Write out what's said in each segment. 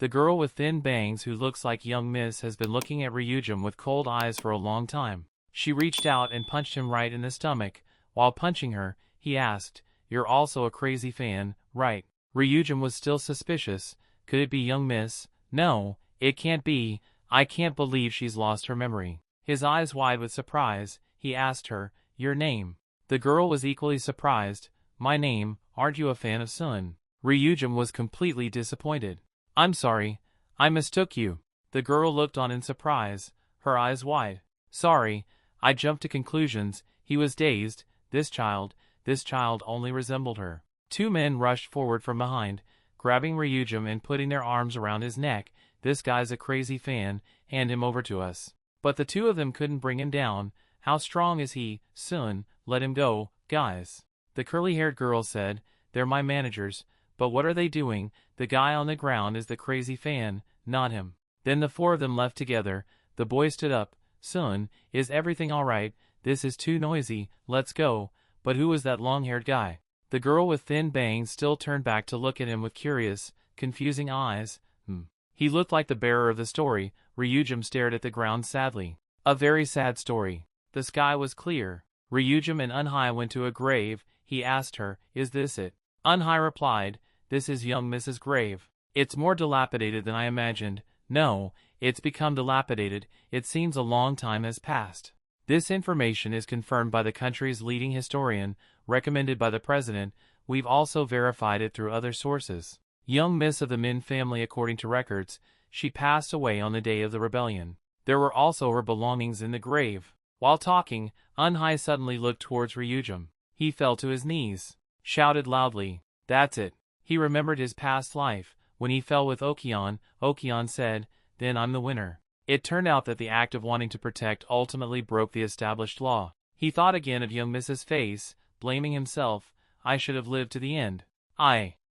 The girl with thin bangs who looks like young Miss has been looking at Ryujin with cold eyes for a long time. She reached out and punched him right in the stomach. While punching her, he asked, "You're also a crazy fan, right?" Ryujin was still suspicious. Could it be young Miss? No, it can't be. I can't believe she's lost her memory. His eyes wide with surprise, he asked her, "Your name?" The girl was equally surprised. "My name, aren't you a fan of Sun?" Ryujin was completely disappointed. "I'm sorry, I mistook you." The girl looked on in surprise, her eyes wide. "Sorry, I jumped to conclusions." He was dazed. This child only resembled her. Two men rushed forward from behind, grabbing Ryujin and putting their arms around his neck. "This guy's a crazy fan, hand him over to us." But the two of them couldn't bring him down. "How strong is he, Sun? Let him go, guys." The curly-haired girl said, "They're my managers, but what are they doing? The guy on the ground is the crazy fan, not him." Then the four of them left together. The boy stood up. "Sun, is everything all right? This is too noisy, let's go." "But who was that long-haired guy?" The girl with thin bangs still turned back to look at him with curious, confusing eyes. He looked like the bearer of the story. Ryujin stared at the ground sadly. A very sad story. The sky was clear. Ryujin and Eunhye went to a grave. He asked her, "Is this it?" Eunhye replied, "This is young Mrs. Grave. It's more dilapidated than I imagined." "No, it's become dilapidated. It seems a long time has passed." This information is confirmed by the country's leading historian, recommended by the president. We've also verified it through other sources. Young Miss of the Min family, according to records, she passed away on the day of the rebellion. There were also her belongings in the grave. While talking, Eunhye suddenly looked towards Ryujin. He fell to his knees, shouted loudly, "That's it." He remembered his past life. When he fell with Okyeon, Okyeon said, "Then I'm the winner." It turned out that the act of wanting to protect ultimately broke the established law. He thought again of young Mrs. face, blaming himself. "I should have lived to the end.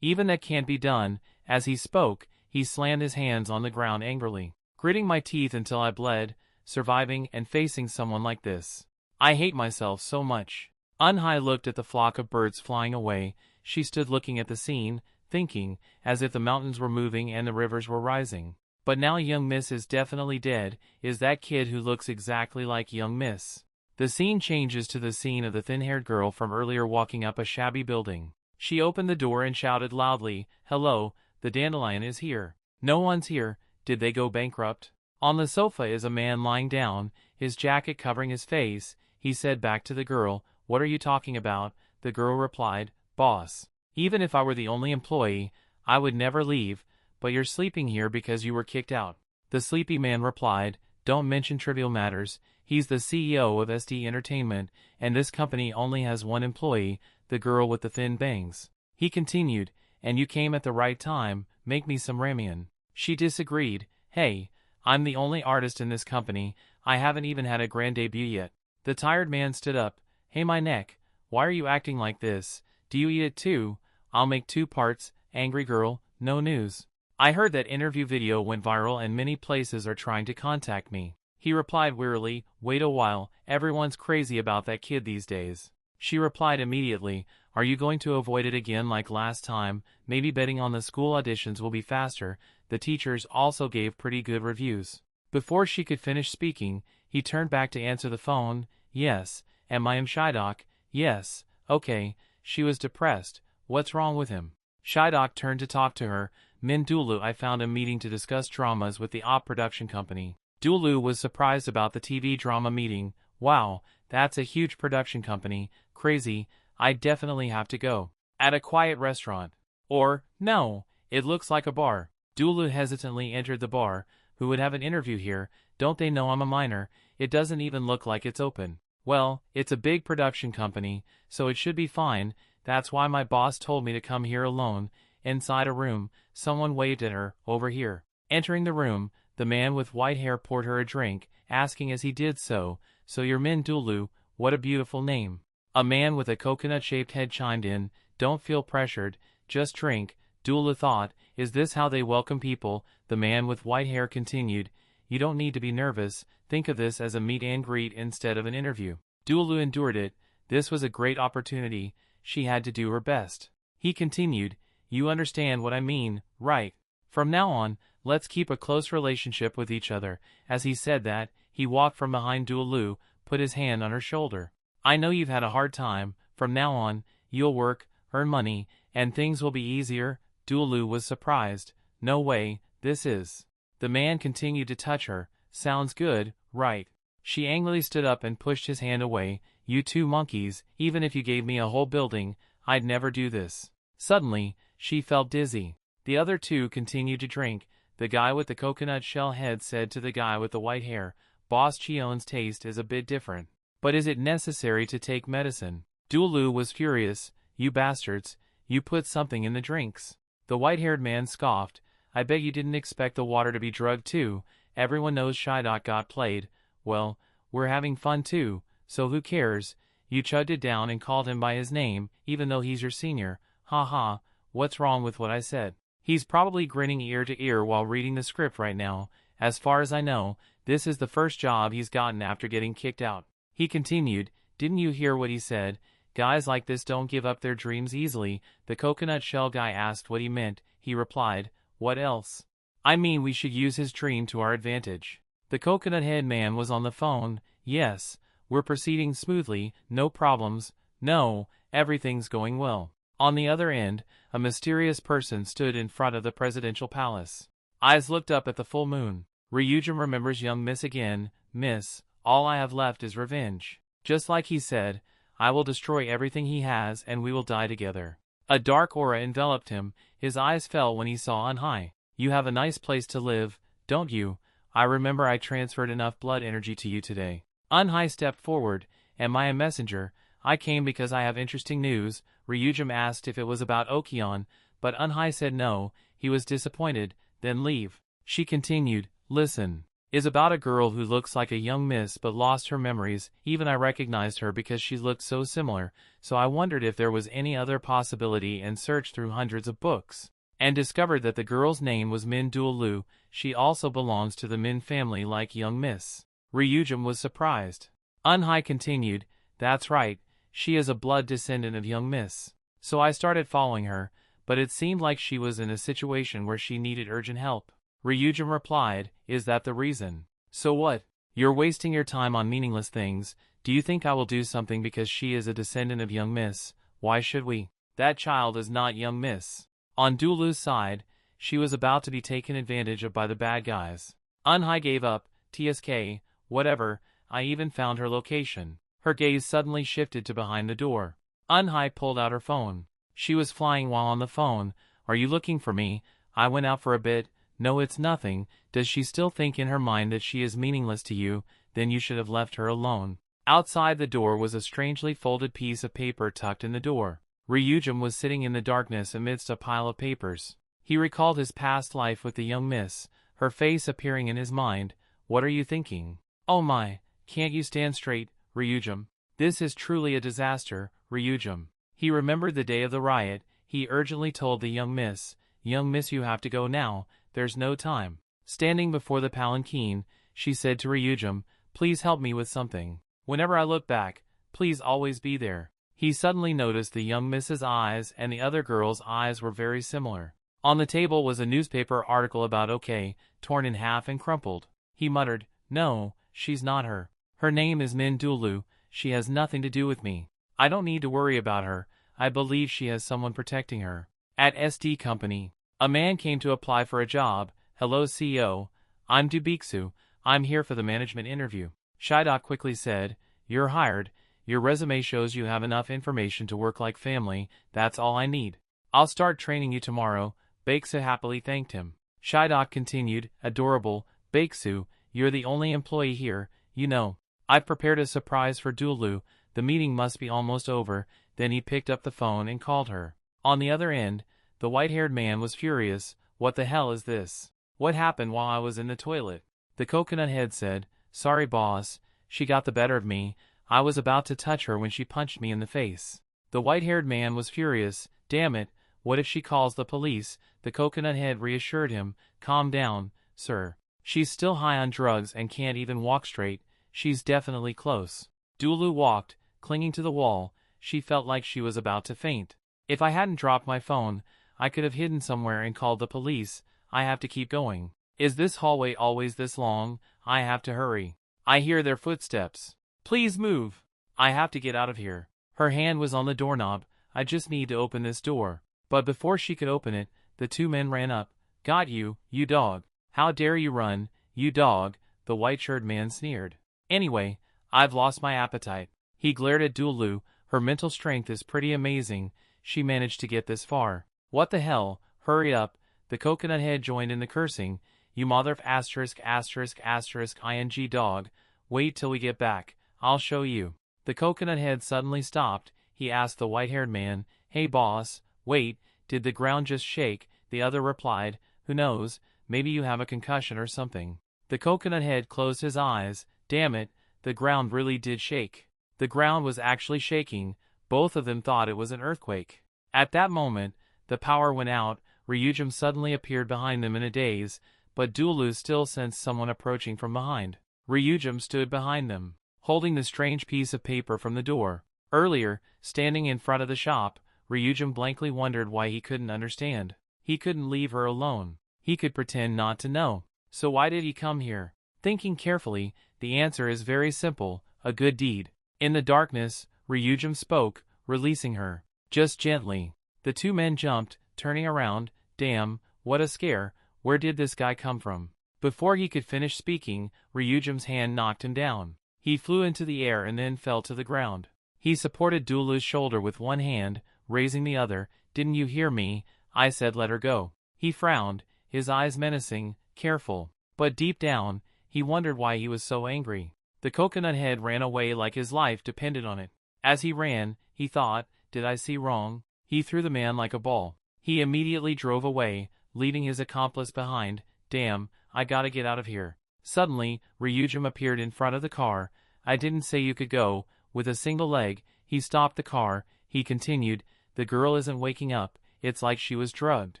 Even that can't be done." As he spoke, he slammed his hands on the ground angrily. "Gritting my teeth until I bled, surviving and facing someone like this. I hate myself so much." Eunhye looked at the flock of birds flying away. She stood looking at the scene, thinking, as if the mountains were moving and the rivers were rising. But now young Miss is definitely dead. Is that kid who looks exactly like young Miss? The scene changes to the scene of the thin-haired girl from earlier walking up a shabby building. She opened the door and shouted loudly, "Hello, the dandelion is here." "No one's here. Did they go bankrupt?" On the sofa is a man lying down, his jacket covering his face. He said back to the girl, "What are you talking about?" The girl replied, "Boss, even if I were the only employee, I would never leave, but you're sleeping here because you were kicked out." The sleepy man replied, "Don't mention trivial matters. He's the CEO of SD Entertainment, and this company only has one employee, the girl with the thin bangs." He continued, "And you came at the right time. Make me some ramen." She disagreed. "Hey, I'm the only artist in this company. I haven't even had a grand debut yet." The tired man stood up. "Hey, my neck. Why are you acting like this? Do you eat it too? I'll make 2 parts. Angry girl, no news. I heard that interview video went viral and many places are trying to contact me." He replied wearily, "Wait a while. Everyone's crazy about that kid these days." She replied immediately, "Are you going to avoid it again like last time? Maybe betting on the school auditions will be faster." The teachers also gave pretty good reviews. Before she could finish speaking, he turned back to answer the phone. "Yes, am I Shydok?" "Yes, okay." She was depressed. "What's wrong with him?" Shydok turned to talk to her. "Min Dulu, I found a meeting to discuss dramas with the op production company." Dulu was surprised about the TV drama meeting. "Wow, that's a huge production company. Crazy. I definitely have to go." "At a quiet restaurant. Or, no, it looks like a bar." Dulu hesitantly entered the bar. "Who would have an interview here? Don't they know I'm a minor? It doesn't even look like it's open." "Well, it's a big production company, so it should be fine. That's why my boss told me to come here alone." Inside a room, someone waved at her. "Over here." Entering the room, the man with white hair poured her a drink, asking as he did so, "So you're Min Dulu, what a beautiful name." A man with a coconut-shaped head chimed in, "Don't feel pressured, just drink." Dulu thought, "Is this how they welcome people?" The man with white hair continued, "You don't need to be nervous. Think of this as a meet and greet instead of an interview." Dulu endured it. This was a great opportunity. She had to do her best. He continued, "You understand what I mean, right?" From now on, let's keep a close relationship with each other." As he said that, he walked from behind Duolu, put his hand on her shoulder. "I know you've had a hard time. From now on, you'll work, earn money, and things will be easier." Duolu was surprised. "No way, this is..." The man continued to touch her. "Sounds good, right?" She angrily stood up and pushed his hand away. "You two monkeys, even if you gave me a whole building, I'd never do this." Suddenly, she felt dizzy. The other two continued to drink. The guy with the coconut shell head said to the guy with the white hair, "Boss Chion's taste is a bit different. But is it necessary to take medicine?" Duolu was furious. "You bastards, you put something in the drinks." The white-haired man scoffed. "I bet you didn't expect the water to be drugged too. Everyone knows Shydok got played. Well, we're having fun too, so who cares? You chugged it down and called him by his name, even though he's your senior. Ha ha, what's wrong with what I said?" He's probably grinning ear to ear while reading the script right now. As far as I know, this is the first job he's gotten after getting kicked out. He continued, "Didn't you hear what he said? Guys like this don't give up their dreams easily." The coconut shell guy asked what he meant. He replied, "What else? I mean, we should use his dream to our advantage." The coconut head man was on the phone. "Yes, we're proceeding smoothly, no problems. No, everything's going well." On the other end, a mysterious person stood in front of the presidential palace. Eyes looked up at the full moon. Ryujin remembers young Miss again. "Miss, all I have left is revenge." Just like he said, "I will destroy everything he has and we will die together." A dark aura enveloped him. His eyes fell when he saw Anhai. "You have a nice place to live, don't you? I remember I transferred enough blood energy to you today." Anhai stepped forward. "Am I a messenger? I came because I have interesting news." Ryujin asked if it was about Okion, but Anhai said no. He was disappointed. "Then leave." She continued, "Listen. Is about a girl who looks like a young miss but lost her memories. Even I recognized her because she looked so similar, so I wondered if there was any other possibility and searched through hundreds of books, and discovered that the girl's name was Min Duolu. She also belongs to the Min family like young miss." Ryujin was surprised. Anhai continued, "That's right. She is a blood descendant of young miss. So I started following her, but it seemed like she was in a situation where she needed urgent help." Ryujin replied, "Is that the reason? So what? You're wasting your time on meaningless things. Do you think I will do something because she is a descendant of young miss? Why should we? That child is not young miss." On Duolu's side, she was about to be taken advantage of by the bad guys. Anhai gave up. "TSK, whatever, I even found her location." Her gaze suddenly shifted to behind the door. Anhai pulled out her phone. She was flying while on the phone. "Are you looking for me? I went out for a bit." "No, it's nothing." Does she still think in her mind that she is meaningless to you? Then you should have left her alone. Outside the door was a strangely folded piece of paper tucked in the door. Ryujin was sitting in the darkness amidst a pile of papers. He recalled his past life with the young miss, her face appearing in his mind. "What are you thinking? Oh my, can't you stand straight, Ryujin? This is truly a disaster, Ryujin." He remembered the day of the riot. He urgently told the young miss, "Young miss, you have to go now, there's no time." Standing before the palanquin, she said to Ryujin, "Please help me with something. Whenever I look back, please always be there." He suddenly noticed the young miss's eyes and the other girl's eyes were very similar. On the table was a newspaper article about OK, torn in half and crumpled. He muttered, "No, she's not her. Her name is Min Duolu. She has nothing to do with me. I don't need to worry about her. I believe she has someone protecting her." At SD Company, a man came to apply for a job. "Hello CEO, I'm Dubiksu. I'm here for the management interview." Shydok quickly said, "You're hired. Your resume shows you have enough information to work like family. That's all I need. I'll start training you tomorrow." Baeksu happily thanked him. Shydok continued, "Adorable, Baeksu, you're the only employee here, you know. I've prepared a surprise for Duolu. The meeting must be almost over." Then he picked up the phone and called her. On the other end, the white-haired man was furious. "What the hell is this? What happened while I was in the toilet?" The coconut head said, "Sorry boss, she got the better of me. I was about to touch her when she punched me in the face." The white-haired man was furious. "Damn it, what if she calls the police?" The coconut head reassured him, "Calm down, sir. She's still high on drugs and can't even walk straight. She's definitely close." Duolu walked, clinging to the wall. She felt like she was about to faint. "If I hadn't dropped my phone, I could have hidden somewhere and called the police. I have to keep going. Is this hallway always this long? I have to hurry. I hear their footsteps. Please move. I have to get out of here. Her hand was on the doorknob. I just need to open this door. But before she could open it, the two men ran up. Got you, you dog. How dare you run, you dog, the white-shirted man sneered. Anyway, I've lost my appetite. He glared at Dulu. Her mental strength is pretty amazing. She managed to get this far. What the hell? Hurry up. The coconut head joined in the cursing. You mother of ****ing dog. Wait till we get back. I'll show you. The coconut head suddenly stopped. He asked the white-haired man, Hey boss, wait, did the ground just shake? The other replied, Who knows, maybe you have a concussion or something. The coconut head closed his eyes. Damn it, the ground really did shake. The ground was actually shaking. Both of them thought it was an earthquake. At that moment, the power went out. Ryujin suddenly appeared behind them in a daze, but Dulu still sensed someone approaching from behind. Ryujin stood behind them, holding the strange piece of paper from the door. Earlier, standing in front of the shop, Ryujin blankly wondered why he couldn't understand. He couldn't leave her alone. He could pretend not to know. So why did he come here? Thinking carefully, the answer is very simple, a good deed. In the darkness, Ryujin spoke, releasing her. Just gently. The two men jumped, turning around. Damn, what a scare. Where did this guy come from? Before he could finish speaking, Ryujin's hand knocked him down. He flew into the air and then fell to the ground. He supported Dulu's shoulder with one hand, raising the other. Didn't you hear me? I said let her go. He frowned, his eyes menacing, careful. But deep down, he wondered why he was so angry. The coconut head ran away like his life depended on it. As he ran, he thought, did I see wrong? He threw the man like a ball. He immediately drove away, leaving his accomplice behind. Damn, I gotta get out of here. Suddenly, Ryujin appeared in front of the car. I didn't say you could go. With a single leg, he stopped the car. He continued, the girl isn't waking up. It's like she was drugged.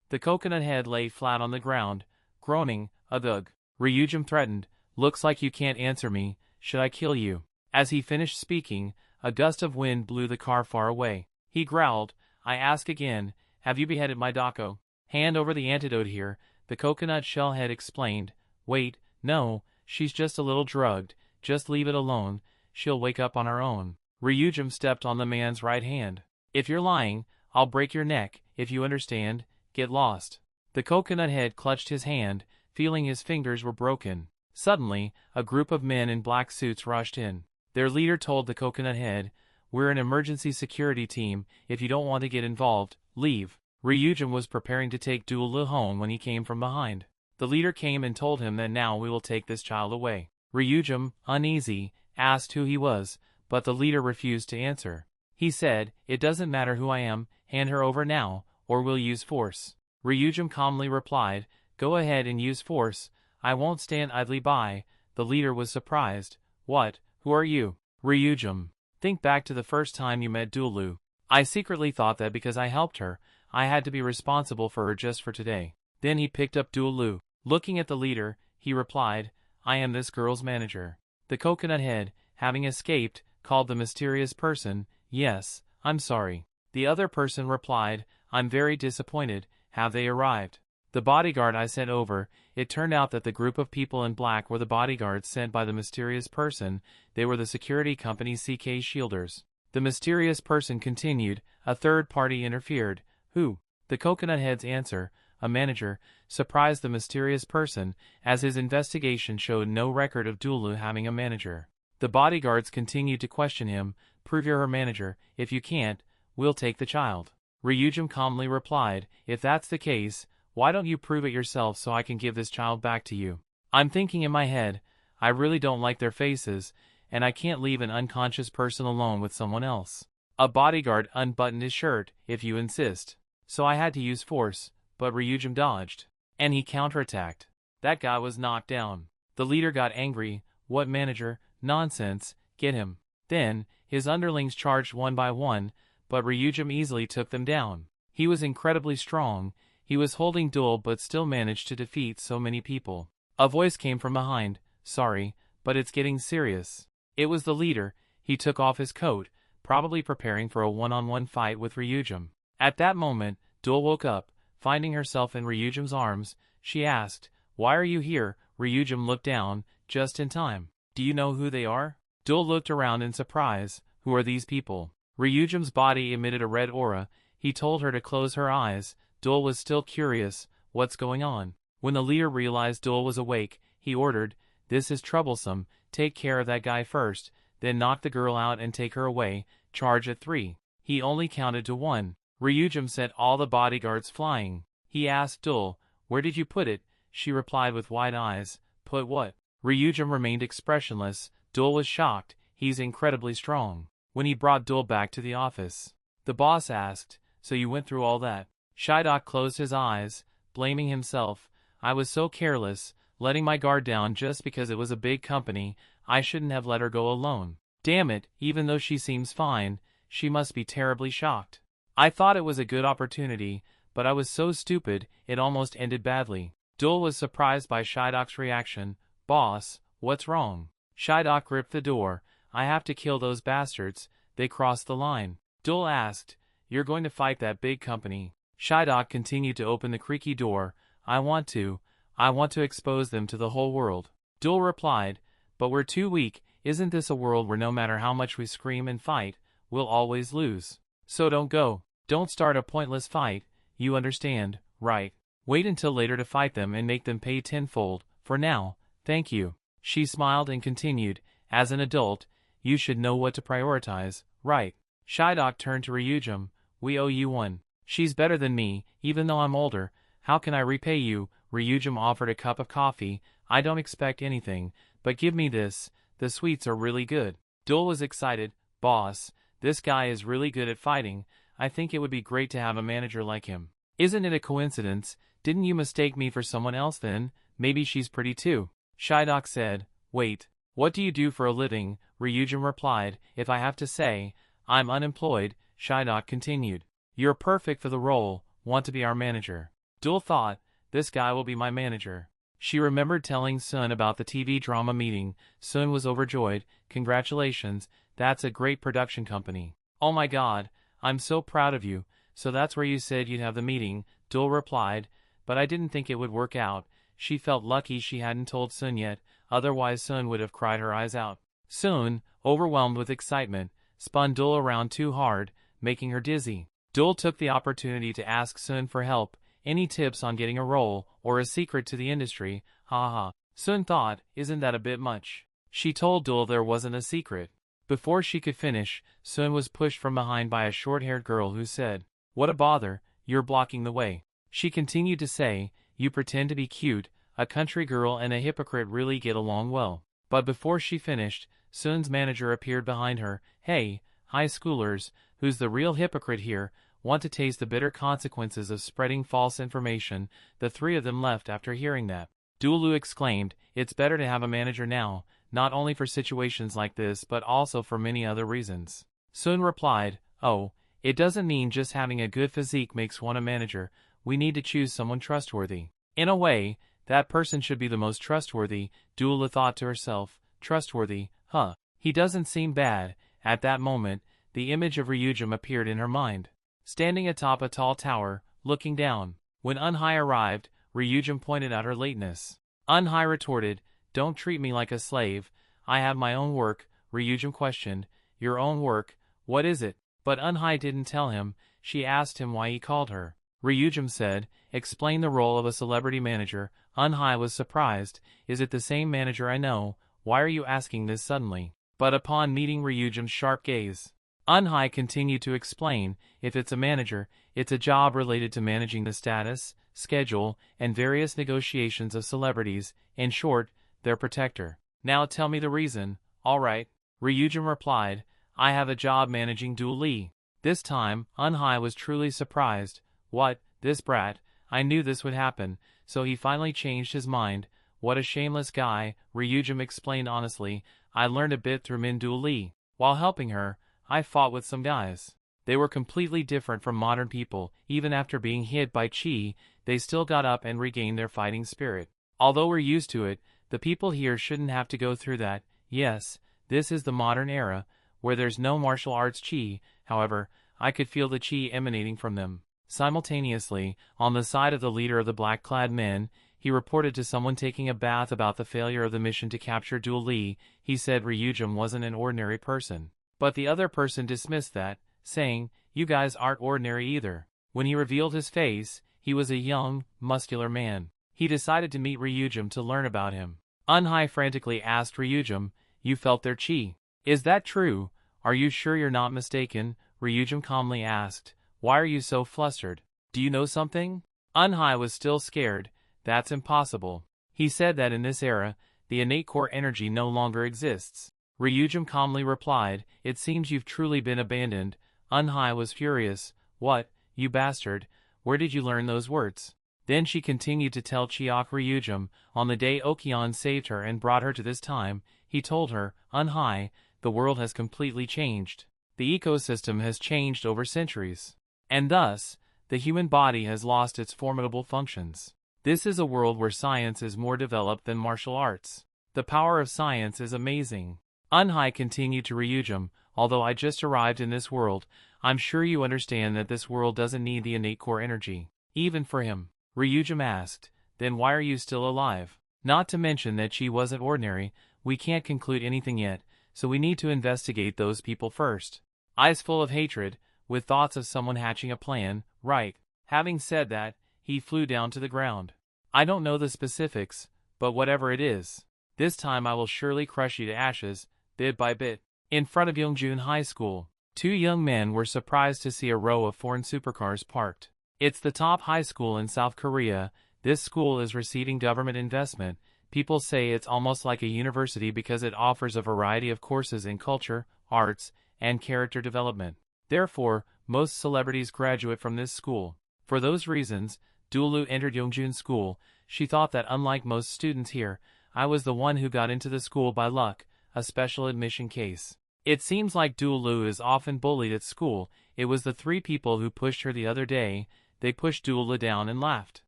The coconut head lay flat on the ground, groaning, Ugh. Ryujin threatened, looks like you can't answer me. Should I kill you? As he finished speaking, a gust of wind blew the car far away. He growled, I ask again, have you beheaded my Dako? Hand over the antidote here, the coconut shell head explained. Wait, no, she's just a little drugged. Just leave it alone. She'll wake up on her own. Ryujin stepped on the man's right hand. If you're lying, I'll break your neck. If you understand, get lost. The coconut head clutched his hand, feeling his fingers were broken. Suddenly, a group of men in black suits rushed in. Their leader told the coconut head, We're an emergency security team. If you don't want to get involved, leave. Ryujin was preparing to take Dulu home when he came from behind. The leader came and told him that now we will take this child away. Ryujin, uneasy, asked who he was, but the leader refused to answer. He said, It doesn't matter who I am, hand her over now, or we'll use force. Ryujin calmly replied, Go ahead and use force. I won't stand idly by. The leader was surprised. What? Who are you? Ryujin. Think back to the first time you met Dulu. I secretly thought that because I helped her, I had to be responsible for her just for today. Then he picked up Dulu. Looking at the leader, he replied, I am this girl's manager. The coconut head, having escaped, called the mysterious person, Yes, I'm sorry. The other person replied, I'm very disappointed. Have they arrived? The bodyguard I sent over. It turned out that the group of people in black were the bodyguards sent by the mysterious person. They were the security company CK Shielders. The mysterious person continued. A third party interfered. Who? The coconut head's answer, a manager, surprised the mysterious person, as his investigation showed no record of Dulu having a manager. The bodyguards continued to question him. Prove you're her manager. If you can't, we'll take the child. Ryujin calmly replied, If that's the case, why don't you prove it yourself so I can give this child back to you? I'm thinking in my head, I really don't like their faces, and I can't leave an unconscious person alone with someone else. A bodyguard unbuttoned his shirt, If you insist. So I had to use force, but Ryujin dodged. And he counterattacked. That guy was knocked down. The leader got angry. What manager? Nonsense, get him. Then, his underlings charged one by one, but Ryujin easily took them down. He was incredibly strong. He was holding duel but still managed to defeat so many people. A voice came from behind. Sorry, but it's getting serious. It was the leader. He took off his coat, probably preparing for a one-on-one fight with Ryujin. At that moment, Duel woke up, finding herself in Ryujin's arms. she asked. Why are you here? Ryujin looked down, just in time. Do you know who they are? Dul looked around in surprise. Who are these people? Ryujin's body emitted a red aura. He told her to close her eyes. Dul was still curious. What's going on? When the leader realized Dul was awake, he ordered, this is troublesome, take care of that guy first, then knock the girl out and take her away, charge at 3. He only counted to 1. Ryujin sent all the bodyguards flying. He asked Dul, where did you put it? She replied with wide eyes, put what? Ryujin remained expressionless. Dul was shocked. He's incredibly strong. When he brought Dul back to the office, the boss asked, so you went through all that? Shidok closed his eyes, blaming himself. I was so careless, letting my guard down just because it was a big company. I shouldn't have let her go alone. Damn it, even though she seems fine, she must be terribly shocked. I thought it was a good opportunity, but I was so stupid, it almost ended badly. Dul was surprised by Shidok's reaction. Boss, what's wrong? Shidok ripped the door. I have to kill those bastards. They crossed the line. Dul asked, you're going to fight that big company? Shidok continued to open the creaky door. I want to expose them to the whole world. Dul replied, but we're too weak. Isn't this a world where no matter how much we scream and fight, we'll always lose? So don't go. Don't start a pointless fight. You understand, right? Wait until later to fight them and make them pay tenfold. For now, thank you. She smiled and continued, as an adult, you should know what to prioritize, right? Shidok turned to Ryujin. We owe you one. She's better than me, even though I'm older. How can I repay you? Ryujin offered a cup of coffee. I don't expect anything, but give me this. The sweets are really good. Dul was excited. Boss, this guy is really good at fighting. I think it would be great to have a manager like him. Isn't it a coincidence? Didn't you mistake me for someone else then? Maybe she's pretty too. Shidok said. Wait, what do you do for a living? Ryujin replied. If I have to say, I'm unemployed. Shidok continued. You're perfect for the role. Want to be our manager? Dul thought, this guy will be my manager. She remembered telling Sun about the TV drama meeting. Sun was overjoyed. Congratulations, that's a great production company. Oh my god, I'm so proud of you. So that's where you said you'd have the meeting, Dul replied, but I didn't think it would work out. She felt lucky she hadn't told Sun yet, otherwise Sun would have cried her eyes out. Sun, overwhelmed with excitement, spun Dul around too hard, making her dizzy. Dul took the opportunity to ask Sun for help, any tips on getting a role, or a secret to the industry, haha. Sun thought, isn't that a bit much? She told Dul there wasn't a secret. Before she could finish, Sun was pushed from behind by a short-haired girl who said, what a bother, you're blocking the way. She continued to say, you pretend to be cute, a country girl and a hypocrite really get along well. But before she finished, Sun's manager appeared behind her. Hey, high schoolers, who's the real hypocrite here? Want to taste the bitter consequences of spreading false information? The three of them left after hearing that. Dulu exclaimed, it's better to have a manager now, not only for situations like this but also for many other reasons. Sun replied, oh, it doesn't mean just having a good physique makes one a manager. We need to choose someone trustworthy. In a way, that person should be the most trustworthy, Dula thought to herself. Trustworthy, huh? He doesn't seem bad. At that moment, the image of Ryujin appeared in her mind. Standing atop a tall tower, looking down. When Unhai arrived, Ryujin pointed out her lateness. Unhai retorted, don't treat me like a slave. I have my own work. Ryujin questioned, your own work? What is it? But Unhai didn't tell him. She asked him why he called her. Ryujin said, explain the role of a celebrity manager. Unhai was surprised. Is it the same manager I know? Why are you asking this suddenly? But upon meeting Ryujin's sharp gaze, Unhai continued to explain, if it's a manager, it's a job related to managing the status, schedule, and various negotiations of celebrities. In short, their protector. Now tell me the reason. All right. Ryujin replied, I have a job managing Du Li. This time, Unhai was truly surprised. What, this brat? I knew this would happen, so he finally changed his mind. What a shameless guy, Ryujin explained honestly. I learned a bit through Min Du Li. While helping her, I fought with some guys. They were completely different from modern people. Even after being hit by Qi, they still got up and regained their fighting spirit. Although we're used to it, the people here shouldn't have to go through that. Yes, this is the modern era, where there's no martial arts Qi. However, I could feel the Qi emanating from them. Simultaneously, on the side of the leader of the black-clad men, he reported to someone taking a bath about the failure of the mission to capture Dual Li. He said Ryujum wasn't an ordinary person. But the other person dismissed that, saying, "You guys aren't ordinary either." When he revealed his face, he was a young, muscular man. He decided to meet Ryujum to learn about him. Unhai frantically asked Ryujum, "You felt their chi? Is that true? Are you sure you're not mistaken?" Ryujum calmly asked, "Why are you so flustered? Do you know something?" Unhai was still scared. "That's impossible." He said that in this era, the innate core energy no longer exists. Ryujum calmly replied, "It seems you've truly been abandoned." Unhai was furious. "What, you bastard, where did you learn those words?" Then she continued to tell Chiok Ryujum, on the day Okion saved her and brought her to this time, he told her, "Unhai, the world has completely changed. The ecosystem has changed over centuries. And thus, the human body has lost its formidable functions. This is a world where science is more developed than martial arts. The power of science is amazing." Unhai continued to Ryujum, "Although I just arrived in this world, I'm sure you understand that this world doesn't need the innate core energy, even for him." Ryujum asked, "Then why are you still alive? Not to mention that she wasn't ordinary, we can't conclude anything yet, so we need to investigate those people first." Eyes full of hatred, with thoughts of someone hatching a plan, right. Having said that, he flew down to the ground. "I don't know the specifics, but whatever it is, this time I will surely crush you to ashes, bit by bit." In front of Yongjun High School, two young men were surprised to see a row of foreign supercars parked. It's the top high school in South Korea. This school is receiving government investment. People say it's almost like a university because it offers a variety of courses in culture, arts, and character development. Therefore, most celebrities graduate from this school. For those reasons, Dulu entered Yongjun School. She thought that unlike most students here, I was the one who got into the school by luck, a special admission case. It seems like Dulu is often bullied at school. It was the three people who pushed her the other day. They pushed Dulu down and laughed.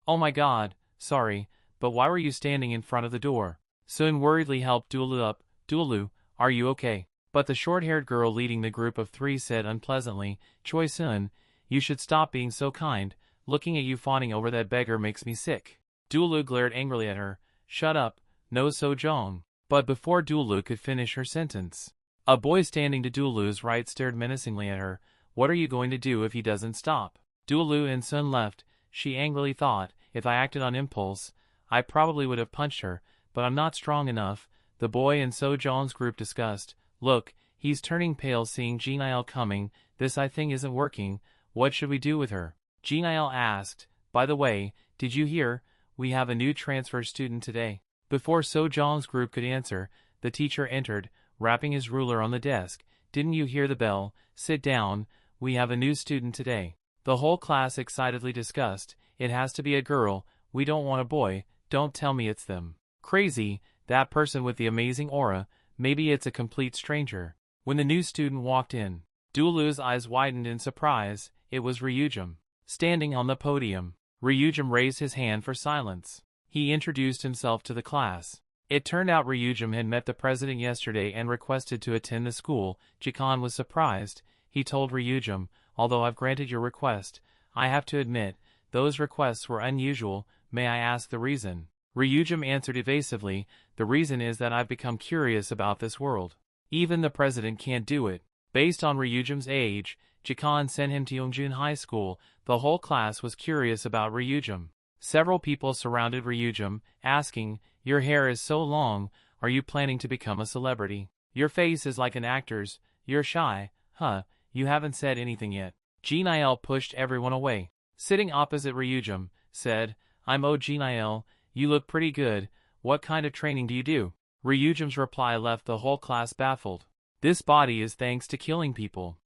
"Oh my god, sorry, but why were you standing in front of the door?" Sun worriedly helped Dulu up. "Dulu, are you okay?" But the short-haired girl leading the group of three said unpleasantly, "Choi Sun, you should stop being so kind. Looking at you fawning over that beggar makes me sick." Dulu glared angrily at her. "Shut up, no Sojong." But before Dulu could finish her sentence, a boy standing to Dulu's right stared menacingly at her. "What are you going to do if he doesn't stop?" Dulu and Sun left. She angrily thought, "If I acted on impulse, I probably would have punched her, but I'm not strong enough." The boy and Sojong's group discussed. "Look, he's turning pale seeing Jinail coming. This I think isn't working. What should we do with her?" Jinail asked, "By the way, did you hear? We have a new transfer student today." Before Sojong's group could answer, the teacher entered, rapping his ruler on the desk. "Didn't you hear the bell? Sit down. We have a new student today." The whole class excitedly discussed. "It has to be a girl. We don't want a boy. Don't tell me it's them. Crazy, that person with the amazing aura. Maybe it's a complete stranger." When the new student walked in, Dulu's eyes widened in surprise. It was Ryujum. Standing on the podium, Ryujum raised his hand for silence. He introduced himself to the class. It turned out Ryujum had met the president yesterday and requested to attend the school. Jikan was surprised. He told Ryujum, "Although I've granted your request, I have to admit, those requests were unusual. May I ask the reason?" Ryujum answered evasively, "The reason is that I've become curious about this world. Even the president can't do it." Based on Ryujum's age, Jikan sent him to Yongjun High School. The whole class was curious about Ryujum. Several people surrounded Ryujum, asking, "Your hair is so long, are you planning to become a celebrity? Your face is like an actor's. You're shy, huh? You haven't said anything yet." Jinail pushed everyone away. Sitting opposite Ryujum, said, "I'm Jinail. You look pretty good. What kind of training do you do?" Ryujum's reply left the whole class baffled. "This body is thanks to killing people."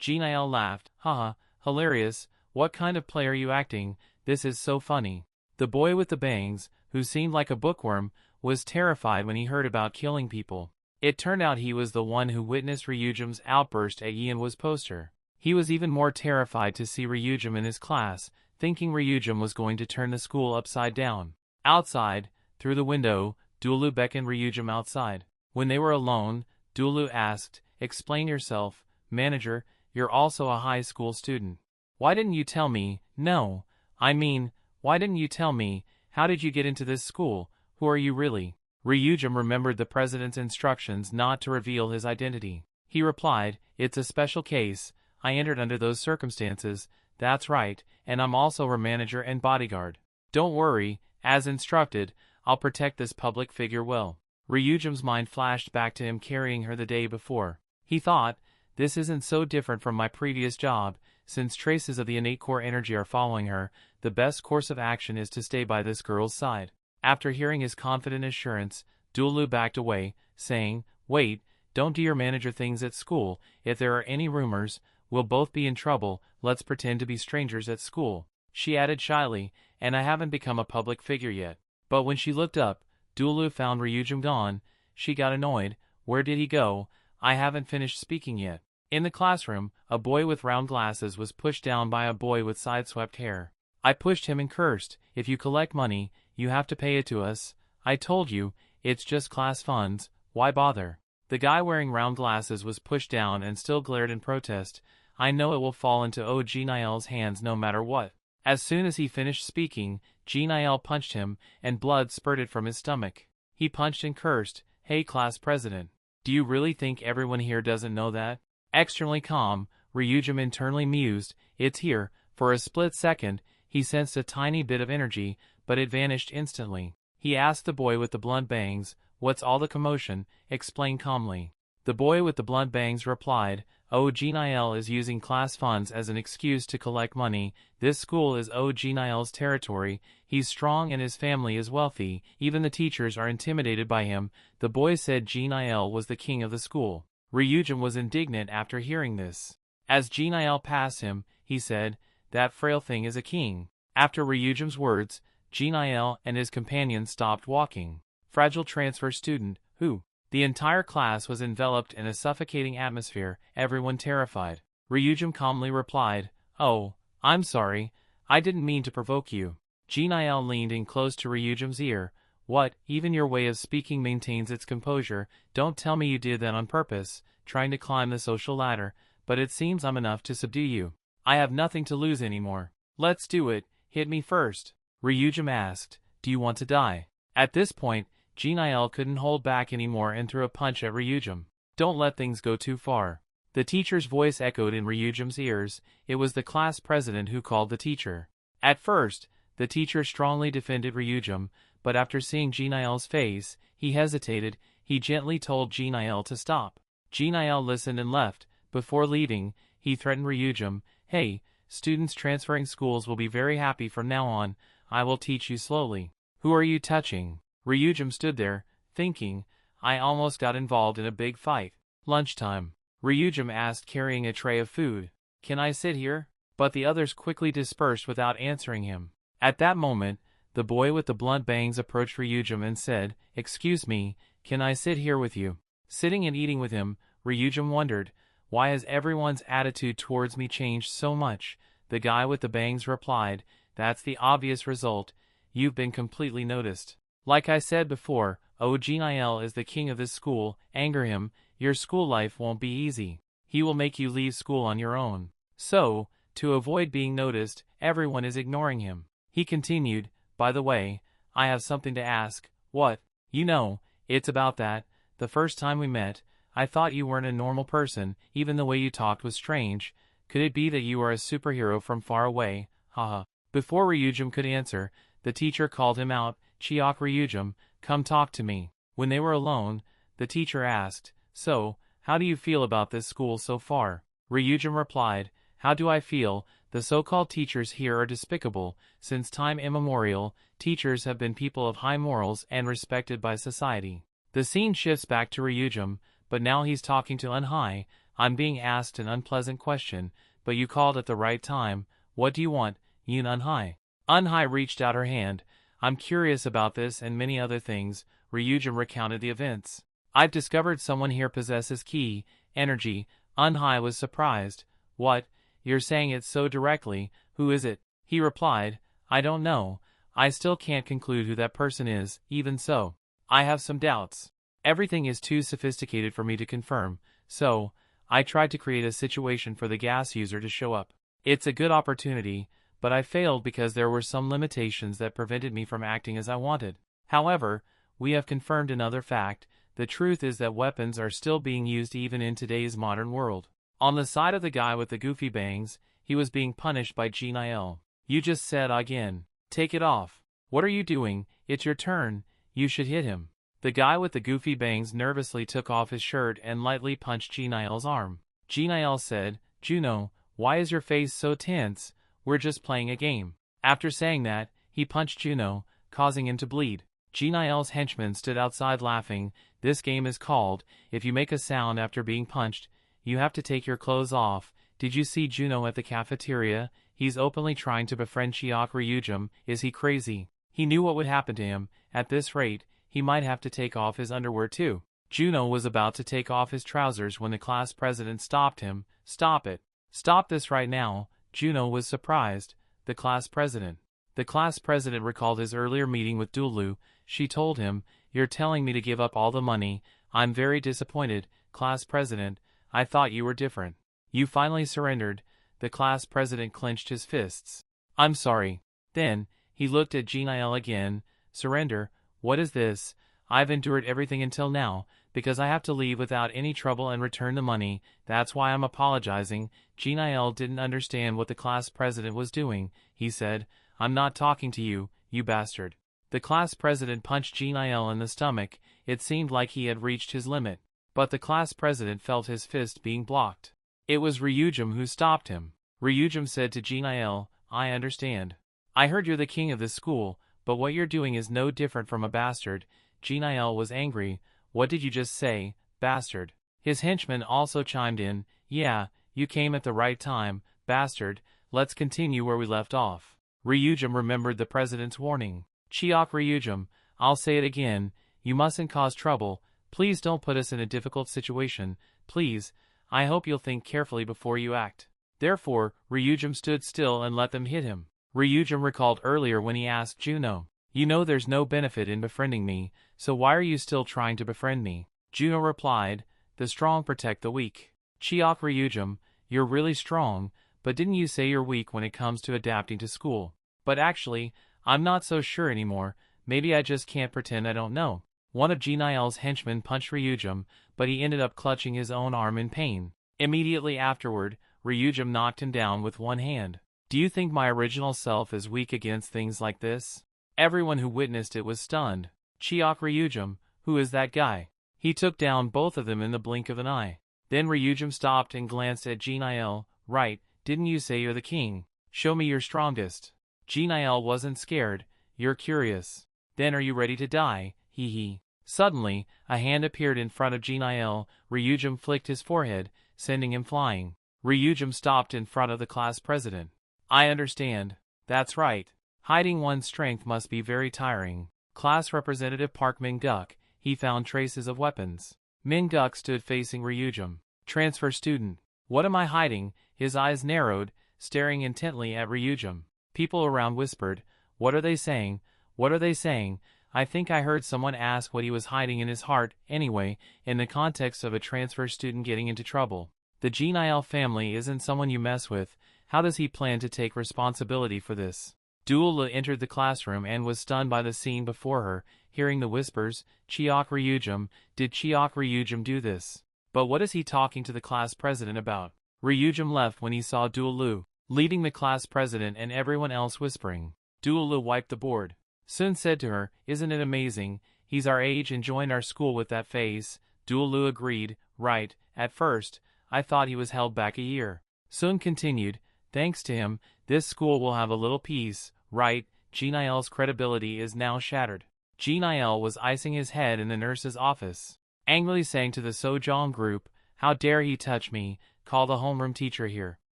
Jinail laughed. "Haha, hilarious. What kind of play are you acting? This is so funny." The boy with the bangs, who seemed like a bookworm, was terrified when he heard about killing people. It turned out he was the one who witnessed Ryujum's outburst at Yeonwa's poster. He was even more terrified to see Ryujum in his class, thinking Ryujum was going to turn the school upside down. Outside, through the window, Dulu beckoned Ryujum outside. When they were alone, Dulu asked, "Explain yourself, manager, you're also a high school student. Why didn't you tell me? No, I mean, why didn't you tell me? How did you get into this school? Who are you really? Ryujin remembered the president's instructions not to reveal his identity. He replied, it's a special case. I entered under those circumstances. That's right, and I'm also her manager and bodyguard. Don't worry, as instructed, I'll protect this public figure well. Ryujin's mind flashed back to him carrying her the day before. He thought, this isn't so different from my previous job. Since traces of the innate core energy are following her, the best course of action is to stay by this girl's side. After hearing his confident assurance, Dulu backed away, saying, wait, don't do your manager things at school. If there are any rumors, we'll both be in trouble. Let's pretend to be strangers at school. She added shyly, and I haven't become a public figure yet. But when she looked up, Dulu found Ryujin gone. She got annoyed. Where did he go? I haven't finished speaking yet. In the classroom, a boy with round glasses was pushed down by a boy with sideswept hair. I pushed him and cursed, if you collect money, you have to pay it to us. I told you, it's just class funds, why bother? The guy wearing round glasses was pushed down and still glared in protest. I know it will fall into Niel's hands no matter what. As soon as he finished speaking, Niel punched him, and blood spurted from his stomach. He punched and cursed, hey class president. Do you really think everyone here doesn't know that? Externally calm, Ryujin internally mused, it's here. For a split second, he sensed a tiny bit of energy, but it vanished instantly. He asked the boy with the blunt bangs, what's all the commotion? Explain calmly. The boy with the blunt bangs replied, Niel is using class funds as an excuse to collect money. This school is Niel's territory. He's strong and his family is wealthy. Even the teachers are intimidated by him. The boy said Niel was the king of the school. Ryujin was indignant after hearing this. As Niel passed him, he said, that frail thing is a king. After Ryujin's words, Niel and his companions stopped walking. Fragile transfer student, who? The entire class was enveloped in a suffocating atmosphere, everyone terrified. Ryujin calmly replied, oh, I'm sorry, I didn't mean to provoke you. Niel leaned in close to Ryujin's ear. What, even your way of speaking maintains its composure. Don't tell me you did that on purpose, trying to climb the social ladder, but it seems I'm enough to subdue you. I have nothing to lose anymore. Let's do it, hit me first. Ryujin asked, do you want to die? At this point, Niel couldn't hold back anymore and threw a punch at Ryujin. Don't let things go too far. The teacher's voice echoed in Ryujin's ears. It was the class president who called the teacher. At first, the teacher strongly defended Ryujin, but after seeing Niel's face, he hesitated. He gently told Niel to stop. Niel listened and left. Before leaving, he threatened Ryujin, hey, students transferring schools will be very happy from now on. I will teach you slowly. Who are you touching? Ryujin stood there, thinking, I almost got involved in a big fight. Lunchtime. Ryujin asked, carrying a tray of food. Can I sit here? But the others quickly dispersed without answering him. At that moment, the boy with the blunt bangs approached Ryujin and said, excuse me, can I sit here with you? Sitting and eating with him, Ryujin wondered, why has everyone's attitude towards me changed so much? The guy with the bangs replied, that's the obvious result. You've been completely noticed. Like I said before, Niel is the king of this school. Anger him, your school life won't be easy. He will make you leave school on your own. So, to avoid being noticed, everyone is ignoring him. He continued, by the way, I have something to ask. What? You know, it's about that. The first time we met, I thought you weren't a normal person. Even the way you talked was strange. Could it be that you are a superhero from far away? Haha. Before Ryujin could answer, the teacher called him out. Chiok Ryujin, come talk to me. When they were alone, the teacher asked, so, how do you feel about this school so far? Ryujin replied, how do I feel? The so-called teachers here are despicable. Since time immemorial, teachers have been people of high morals and respected by society. The scene shifts back to Ryujin, but now he's talking to Unhai. I'm being asked an unpleasant question, but you called at the right time. What do you want, Yoon Unhai? Unhai reached out her hand. I'm curious about this and many other things. Ryujin recounted the events. I've discovered someone here possesses key energy. Unhai was surprised. What? You're saying it so directly. Who is it? He replied, I don't know. I still can't conclude who that person is. Even so, I have some doubts. Everything is too sophisticated for me to confirm. So, I tried to create a situation for the gas user to show up. It's a good opportunity, but I failed because there were some limitations that prevented me from acting as I wanted. However, we have confirmed another fact. The truth is that weapons are still being used even in today's modern world. On the side of the guy with the goofy bangs, he was being punished by Jinil. You just said again. Take it off. What are you doing? It's your turn. You should hit him. The guy with the goofy bangs nervously took off his shirt and lightly punched Jinil's arm. Jinil said, Juno, why is your face so tense? We're just playing a game. After saying that, he punched Juno, causing him to bleed. Jinil's henchman stood outside laughing. This game is called, if you make a sound after being punched, you have to take your clothes off. Did you see Juno at the cafeteria? He's openly trying to befriend Chiok Ryujum. Is he crazy? He knew what would happen to him. At this rate, he might have to take off his underwear too. Juno was about to take off his trousers when the class president stopped him. Stop it. Stop this right now. Juno was surprised. The class president. The class president recalled his earlier meeting with Dulu. She told him, You're telling me to give up all the money. I'm very disappointed, class president. I thought you were different. You finally surrendered. The class president clenched his fists. I'm sorry. Then, he looked at Jinil again. Surrender? What is this? I've endured everything until now, because I have to leave without any trouble and return the money. That's why I'm apologizing. Jinil didn't understand what the class president was doing. He said, I'm not talking to you, you bastard. The class president punched Jinil in the stomach. It seemed like he had reached his limit. But the class president felt his fist being blocked. It was Ryujum who stopped him. Ryujum said to Jinil, I understand. I heard you're the king of this school, but what you're doing is no different from a bastard. Jinil was angry. What did you just say, bastard? His henchman also chimed in. Yeah, you came at the right time, bastard. Let's continue where we left off. Ryujum remembered the president's warning. Chiok Ryujum, I'll say it again. You mustn't cause trouble. Please don't put us in a difficult situation. Please, I hope you'll think carefully before you act. Therefore, Ryujum stood still and let them hit him. Ryujum recalled earlier when he asked Juno, You know there's no benefit in befriending me, so why are you still trying to befriend me? Juno replied, The strong protect the weak. Chiok Ryujum, you're really strong, but didn't you say you're weak when it comes to adapting to school? But actually, I'm not so sure anymore. Maybe I just can't pretend I don't know. One of Jinil's henchmen punched Ryujum, but he ended up clutching his own arm in pain. Immediately afterward, Ryujum knocked him down with one hand. Do you think my original self is weak against things like this? Everyone who witnessed it was stunned. Chiok Ryujum, who is that guy? He took down both of them in the blink of an eye. Then Ryujum stopped and glanced at Jinil. Right, didn't you say you're the king? Show me your strongest. Jinil wasn't scared. You're curious. Then are you ready to die? Hee hee. Suddenly, a hand appeared in front of Jinil. Ryujum flicked his forehead, sending him flying. Ryujum stopped in front of the class president. I understand. That's right. Hiding one's strength must be very tiring. Class Representative Park Min-guk, he found traces of weapons. Min-guk stood facing Ryujum. Transfer student. What am I hiding? His eyes narrowed, staring intently at Ryujum. People around whispered, What are they saying? What are they saying? I think I heard someone ask what he was hiding in his heart. Anyway, in the context of a transfer student getting into trouble. The Jinil family isn't someone you mess with. How does he plan to take responsibility for this? Dula entered the classroom and was stunned by the scene before her, hearing the whispers, Chiok Ryujum, did Chiok Ryujum do this? But what is he talking to the class president about? Ryujum left when he saw Dulu, leading the class president and everyone else whispering. Dulu wiped the board. Sun said to her, Isn't it amazing? He's our age and joined our school with that face. Dulu agreed, Right, at first, I thought he was held back a year. Sun continued, Thanks to him, this school will have a little peace, right? Jinil's credibility is now shattered. Jinil was icing his head in the nurse's office, angrily saying to the Sojong group, How dare he touch me? Call the homeroom teacher here.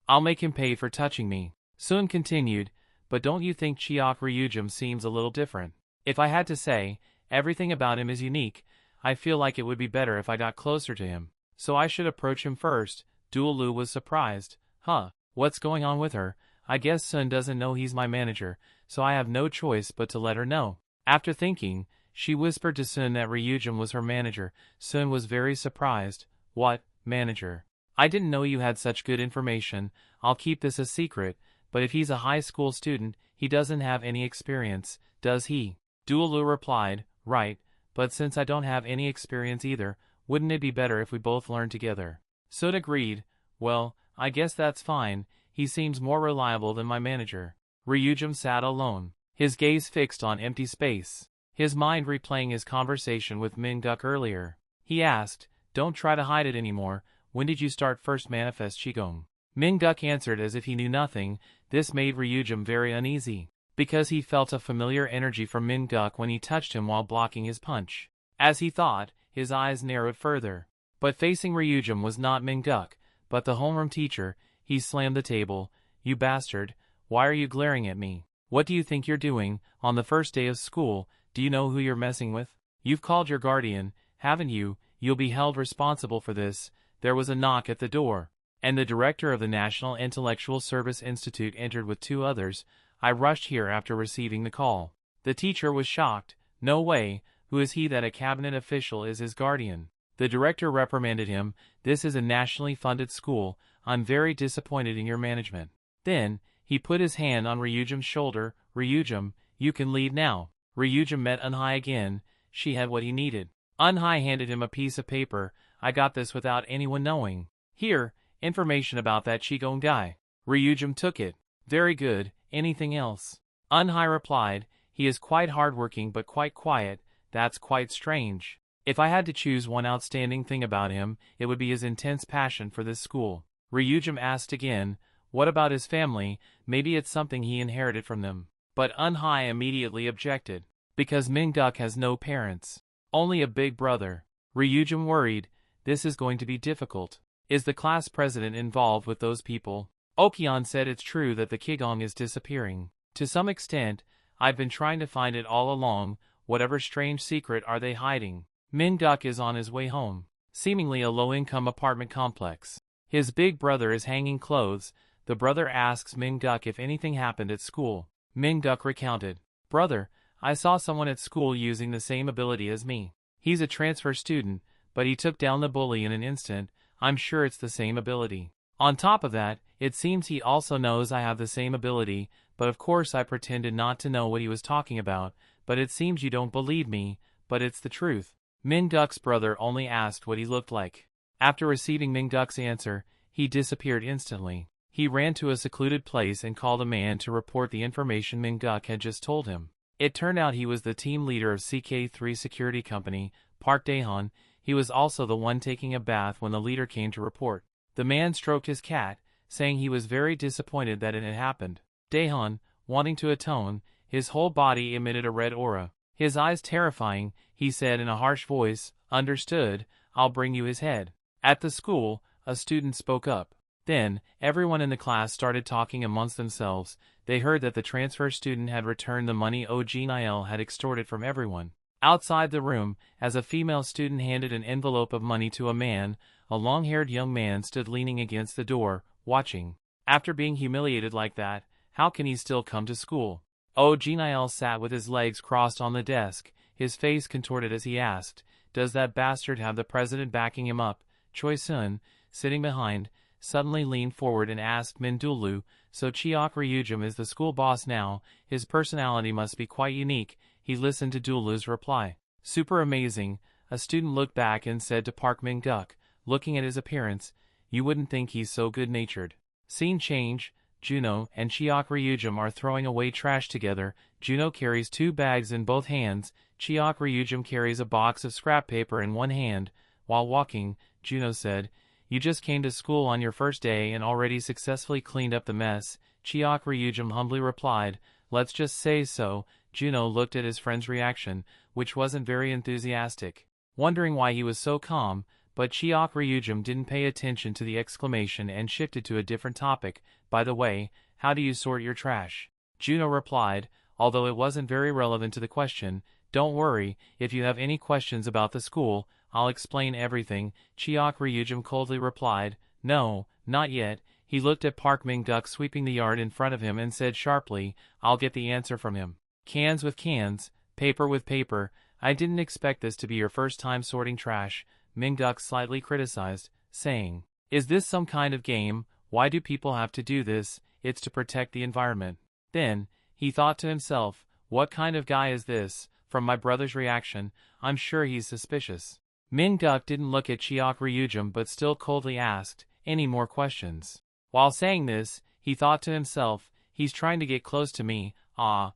I'll make him pay for touching me. Sun continued, But don't you think Chiok Ryujum seems a little different? If I had to say, everything about him is unique. I feel like it would be better if I got closer to him. So I should approach him first. Dulu was surprised. Huh, what's going on with her? I guess Sun doesn't know he's my manager, so I have no choice but to let her know. After thinking, she whispered to Sun that Ryujum was her manager. Sun was very surprised. What, manager? I didn't know you had such good information. I'll keep this a secret, but if he's a high school student, he doesn't have any experience, does he? Duolu replied, right, but since I don't have any experience either, wouldn't it be better if we both learn together? Sud agreed, well, I guess that's fine, he seems more reliable than my manager. Ryujum sat alone, his gaze fixed on empty space, his mind replaying his conversation with Minguk earlier. He asked, don't try to hide it anymore, when did you start first manifest Qigong? Minguk answered as if he knew nothing. This made Ryujum very uneasy, because he felt a familiar energy from Minguk when he touched him while blocking his punch. As he thought, his eyes narrowed further. But facing Ryujum was not Minguk, but the homeroom teacher. He slammed the table. You bastard, why are you glaring at me? What do you think you're doing, on the first day of school? Do you know who you're messing with? You've called your guardian, haven't you? You'll be held responsible for this. There was a knock at the door, and the director of the National Intellectual Service Institute entered with 2 others. I rushed here after receiving the call. The teacher was shocked. No way, who is he that a cabinet official is his guardian? The director reprimanded him. This is a nationally funded school. I'm very disappointed in your management. Then, he put his hand on Ryujum's shoulder. Ryujum, you can leave now. Ryujum met Unhai again. She had what he needed. Unhai handed him a piece of paper. I got this without anyone knowing. Here, information about that Qigong guy. Ryujum took it. Very good, anything else? Unhai replied, he is quite hardworking but quite quiet. That's quite strange. If I had to choose one outstanding thing about him, it would be his intense passion for this school. Ryujum asked again, what about his family? Maybe it's something he inherited from them. But Unhai immediately objected. Because Minguk has no parents. Only a big brother. Ryujum worried. This is going to be difficult. Is the class president involved with those people? Okion said it's true that the Qigong is disappearing. To some extent, I've been trying to find it all along. Whatever strange secret are they hiding? Minguk is on his way home. Seemingly a low-income apartment complex. His big brother is hanging clothes. The brother asks Minguk if anything happened at school. Minguk recounted. Brother, I saw someone at school using the same ability as me. He's a transfer student, but he took down the bully in an instant. I'm sure it's the same ability. On top of that, it seems he also knows I have the same ability, but of course I pretended not to know what he was talking about, but it seems you don't believe me, but it's the truth. Minguk's brother only asked what he looked like. After receiving Minguk's answer, he disappeared instantly. He ran to a secluded place and called a man to report the information Minguk had just told him. It turned out he was the team leader of CK3 Security Company, Park Daehan. He was also the one taking a bath when the leader came to report. The man stroked his cat, saying he was very disappointed that it had happened. Daehan, wanting to atone, his whole body emitted a red aura. His eyes terrifying, he said in a harsh voice, understood, I'll bring you his head. At the school, a student spoke up. Then, everyone in the class started talking amongst themselves. They heard that the transfer student had returned the money Og Niel had extorted from everyone. Outside the room, as a female student handed an envelope of money to a man, a long-haired young man stood leaning against the door, watching. After being humiliated like that, how can he still come to school? Og Niel sat with his legs crossed on the desk, his face contorted as he asked, does that bastard have the president backing him up? Choi Sun, sitting behind, suddenly leaned forward and asked Mindulu, so Chiok Ryujum is the school boss now, his personality must be quite unique. He listened to Dulu's reply. Super amazing. A student looked back and said to Park Minguk, looking at his appearance, you wouldn't think he's so good-natured. Scene change. Juno and Chiok Ryujum are throwing away trash together. Juno carries 2 bags in both hands. Chiok Ryujum carries a box of scrap paper in one hand. While walking, Juno said, you just came to school on your first day and already successfully cleaned up the mess. Chiok Ryujum humbly replied, let's just say so. Juno looked at his friend's reaction, which wasn't very enthusiastic, wondering why he was so calm, but Chiok Ryujum didn't pay attention to the exclamation and shifted to a different topic. By the way, how do you sort your trash? Juno replied, although it wasn't very relevant to the question, don't worry, if you have any questions about the school, I'll explain everything. Chiok Ryujum coldly replied, no, not yet. He looked at Park Minguk sweeping the yard in front of him and said sharply, I'll get the answer from him. Cans with cans, paper with paper. I didn't expect this to be your first time sorting trash, Minguk slightly criticized, saying, is this some kind of game? Why do people have to do this? it's to protect the environment. Then, he thought to himself, what kind of guy is this? From my brother's reaction, I'm sure he's suspicious. Min-guk didn't look at Cheok Ryujum but still coldly asked, any more questions? While saying this, he thought to himself, he's trying to get close to me, I'll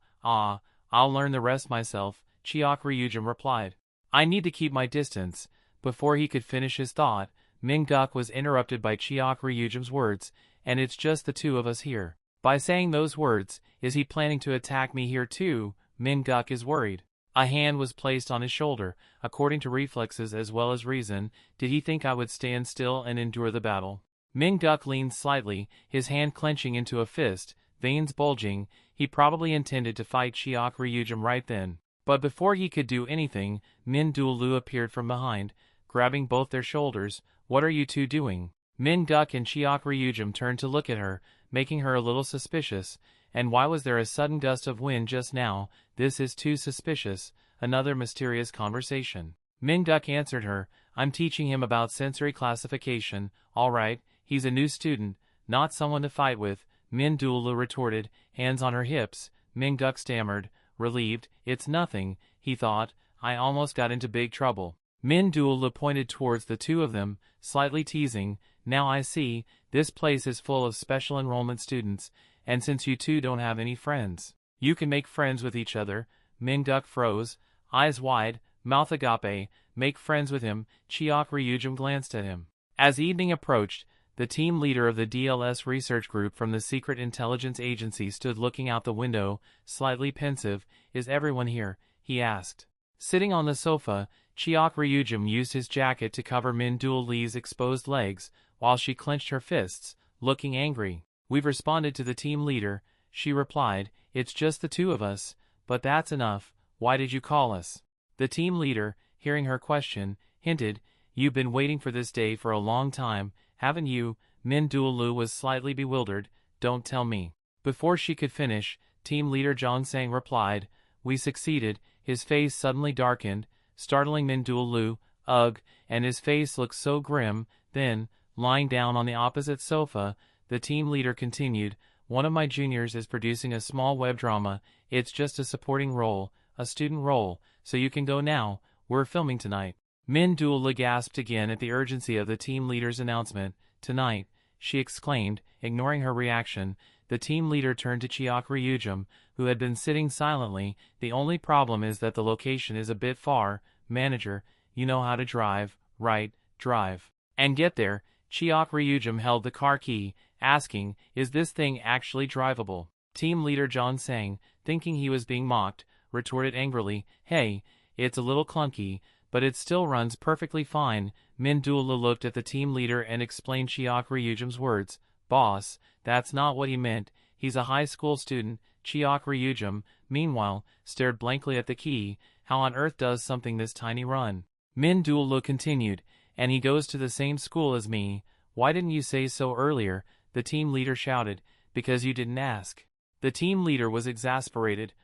learn the rest myself, Cheok Ryujum replied. I need to keep my distance. Before he could finish his thought, Min-guk was interrupted by Cheok Ryujum's words, and it's just the two of us here. By saying those words, is he planning to attack me here too? Min-guk is worried. A hand was placed on his shoulder. According to reflexes as well as reason, did he think I would stand still and endure the battle? Min-guk leaned slightly, his hand clenching into a fist, veins bulging. He probably intended to fight Cheok Ryujum right then. But before he could do anything, Min-dul-lu appeared from behind, grabbing both their shoulders. What are you two doing? Min-guk and Cheok Ryujum turned to look at her, making her a little suspicious. And why was there a sudden gust of wind just now? This is too suspicious. Another mysterious conversation. Min-guk answered her, I'm teaching him about sensory classification. All right, he's a new student, not someone to fight with, Min-dul-lu retorted, hands on her hips. Min-guk stammered, relieved, it's nothing, he thought, I almost got into big trouble. Min-dul-lu pointed towards the two of them, slightly teasing, now I see, this place is full of special enrollment students, and since you two don't have any friends, you can make friends with each other. Min-guk froze, eyes wide, mouth agape, make friends with him. Cheok Ryujum glanced at him. As evening approached, the team leader of the DLS research group from the Secret Intelligence Agency stood looking out the window, slightly pensive. Is everyone here? He asked. Sitting on the sofa, Cheok Ryujum used his jacket to cover Min-dul-lu's exposed legs, while she clenched her fists, looking angry. We've responded to the team leader, she replied, it's just the two of us, but that's enough, why did you call us? The team leader, hearing her question, hinted, you've been waiting for this day for a long time, haven't you? Min-dul-lu was slightly bewildered, don't tell me. Before she could finish, team leader Jong Sang replied, we succeeded. His face suddenly darkened, startling Min-dul-lu, ugh, and his face looked so grim. Then, lying down on the opposite sofa, the team leader continued, one of my juniors is producing a small web drama. It's just a supporting role, a student role, so you can go now, we're filming tonight. Min-dul-lu gasped again at the urgency of the team leader's announcement. Tonight, she exclaimed, ignoring her reaction. The team leader turned to Cheok Ryujum, who had been sitting silently. The only problem is that the location is a bit far. Manager, you know how to drive, right? Drive. And get there. Cheok Ryujum held the car key, asking, is this thing actually drivable? Team leader John Sang, thinking he was being mocked, retorted angrily, hey, it's a little clunky, but it still runs perfectly fine. Min-dul-lu looked at the team leader and explained Cheok Ryujum's words. Boss, that's not what he meant, he's a high school student. Cheok Ryujum, meanwhile, stared blankly at the key. How on earth does something this tiny run? Min-dul-lu continued, and he goes to the same school as me. Why didn't you say so earlier? The team leader shouted, because you didn't ask. The team leader was exasperated.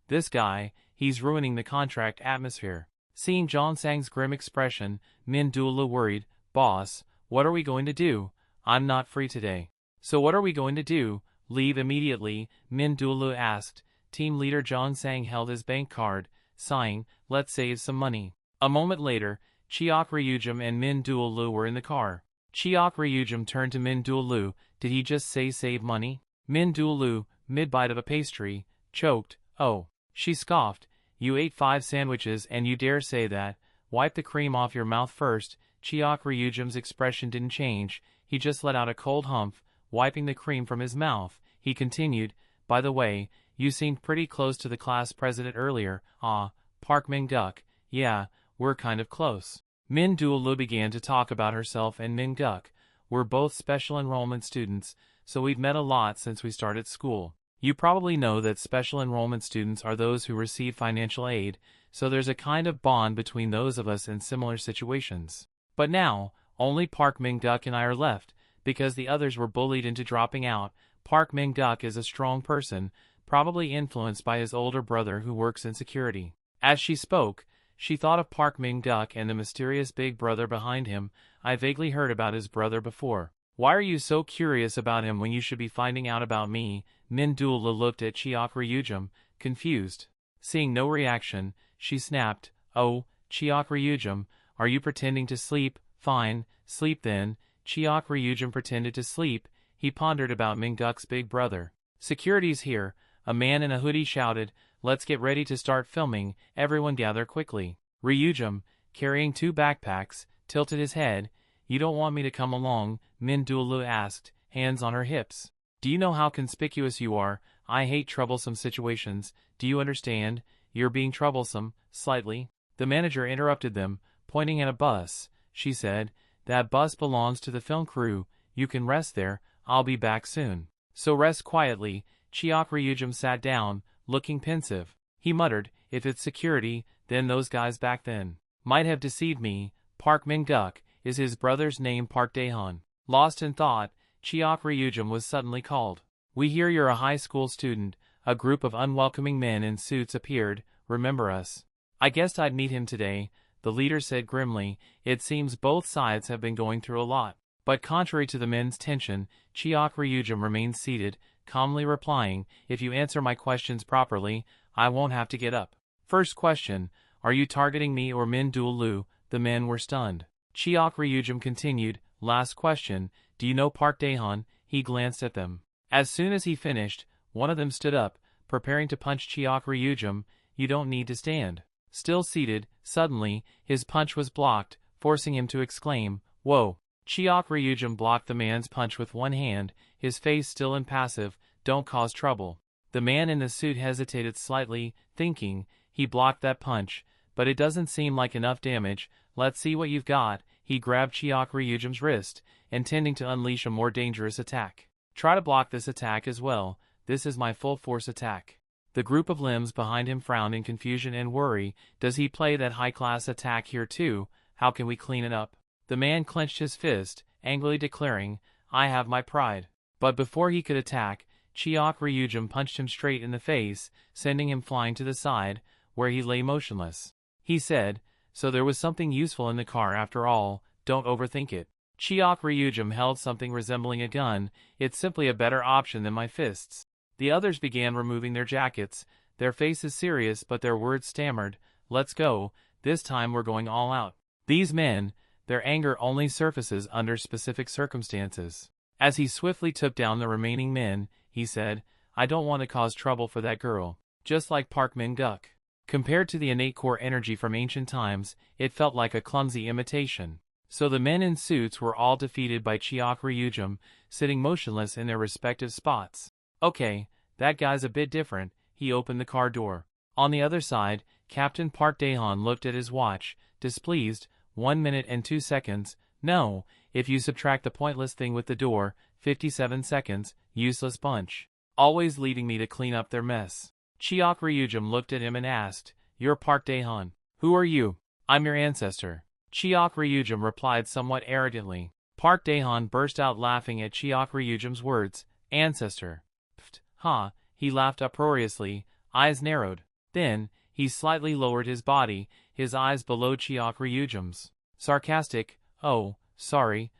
This guy, he's ruining the contract atmosphere. Seeing John Sang's grim expression, Min-dul-lu worried, boss, what are we going to do? I'm not free today. So what are we going to do? Leave immediately? Min-dul-lu asked. Team leader John Sang held his bank card, sighing, let's save some money. A moment later, Cheok Ryujum and Min-dul-lu were in the car. Cheok Ryujum turned to Min-dul-lu, did he just say save money? Min-dul-lu, mid-bite of a pastry, choked, oh. She scoffed, you ate 5 sandwiches and you dare say that? Wipe the cream off your mouth first. Cheok Ryujum's expression didn't change, he just let out a cold humph, wiping the cream from his mouth. He continued, by the way, you seemed pretty close to the class president earlier. Park Min-guk, yeah, we're kind of close. Min-dul-lu began to talk about herself and Min-guk. We're both special enrollment students, so we've met a lot since we started school. You probably know that special enrollment students are those who receive financial aid, so there's a kind of bond between those of us in similar situations. But now, only Park Min-guk and I are left, because the others were bullied into dropping out. Park Min-guk is a strong person, probably influenced by his older brother who works in security. As she spoke, she thought of Park Min-guk and the mysterious big brother behind him. I vaguely heard about his brother before. Why are you so curious about him when you should be finding out about me? Min Doola looked at Chiok Ryujum, confused. Seeing no reaction, she snapped, "Oh, Chiok Ryujum, are you pretending to sleep? Fine, sleep then." Chiok Ryujum pretended to sleep. He pondered about Minguk's big brother. "Security's here," a man in a hoodie shouted. "Let's get ready to start filming, everyone gather quickly." Ryujum, carrying 2 backpacks, tilted his head. "You don't want me to come along?" Min Doola asked, hands on her hips. "Do you know how conspicuous you are? I hate troublesome situations. Do you understand? You're being troublesome, slightly." The manager interrupted them, pointing at a bus. She said, "That bus belongs to the film crew. You can rest there. I'll be back soon." So rest quietly. Chiok Ryujum sat down, looking pensive. He muttered, "If it's security, then those guys back then might have deceived me." Park Min-guk, is his brother's name Park Dae-han? Lost in thought, Chiok Ryujum was suddenly called. "We hear you're a high school student." A group of unwelcoming men in suits appeared. "Remember us?" "I guessed I'd meet him today," the leader said grimly. "It seems both sides have been going through a lot." But contrary to the men's tension, Chiok Ryujum remained seated, calmly replying, "If you answer my questions properly, I won't have to get up." "First question, are you targeting me or Min Doola?" The men were stunned. Chiok Ryujum continued, "Last question, do you know Park Dae-han?" He glanced at them. As soon as he finished, one of them stood up, preparing to punch Chiok Ryujum. "You don't need to stand." Still seated, suddenly, his punch was blocked, forcing him to exclaim, "Whoa!" Chiok Ryujum blocked the man's punch with one hand, his face still impassive. "Don't cause trouble." The man in the suit hesitated slightly, thinking, he blocked that punch, but it doesn't seem like enough damage. "Let's see what you've got." He grabbed Chiok Ryujum's wrist, intending to unleash a more dangerous attack. "Try to block this attack as well. This is my full force attack." The group of limbs behind him frowned in confusion and worry. "Does he play that high-class attack here too? How can we clean it up?" The man clenched his fist, angrily declaring, "I have my pride." But before he could attack, Chiok Ryujum punched him straight in the face, sending him flying to the side, where he lay motionless. He said, "So there was something useful in the car after all. Don't overthink it." Chiok Ryujum held something resembling a gun. "It's simply a better option than my fists." The others began removing their jackets, their faces serious but their words stammered. "Let's go, this time we're going all out." These men, their anger only surfaces under specific circumstances. As he swiftly took down the remaining men, he said, "I don't want to cause trouble for that girl." Just like Park Min-guk. Compared to the innate core energy from ancient times, it felt like a clumsy imitation. So the men in suits were all defeated by Chiok Ryujum, sitting motionless in their respective spots. "Okay, that guy's a bit different." He opened the car door. On the other side, Captain Park Dae-han looked at his watch, displeased. 1 minute and 2 seconds. "No, if you subtract the pointless thing with the door, 57 seconds, useless bunch. Always leaving me to clean up their mess." Chiok Ryujum looked at him and asked, "You're Park Dae-han. Who are you?" "I'm your ancestor." Chiok Ryujum replied somewhat arrogantly. Park Dae-han burst out laughing at Chiok Ryujum's words. "Ancestor? Pfft, huh?" He laughed uproariously, eyes narrowed. Then, he slightly lowered his body, his eyes below Chiok Ryujum's. Sarcastic, "Oh, sorry,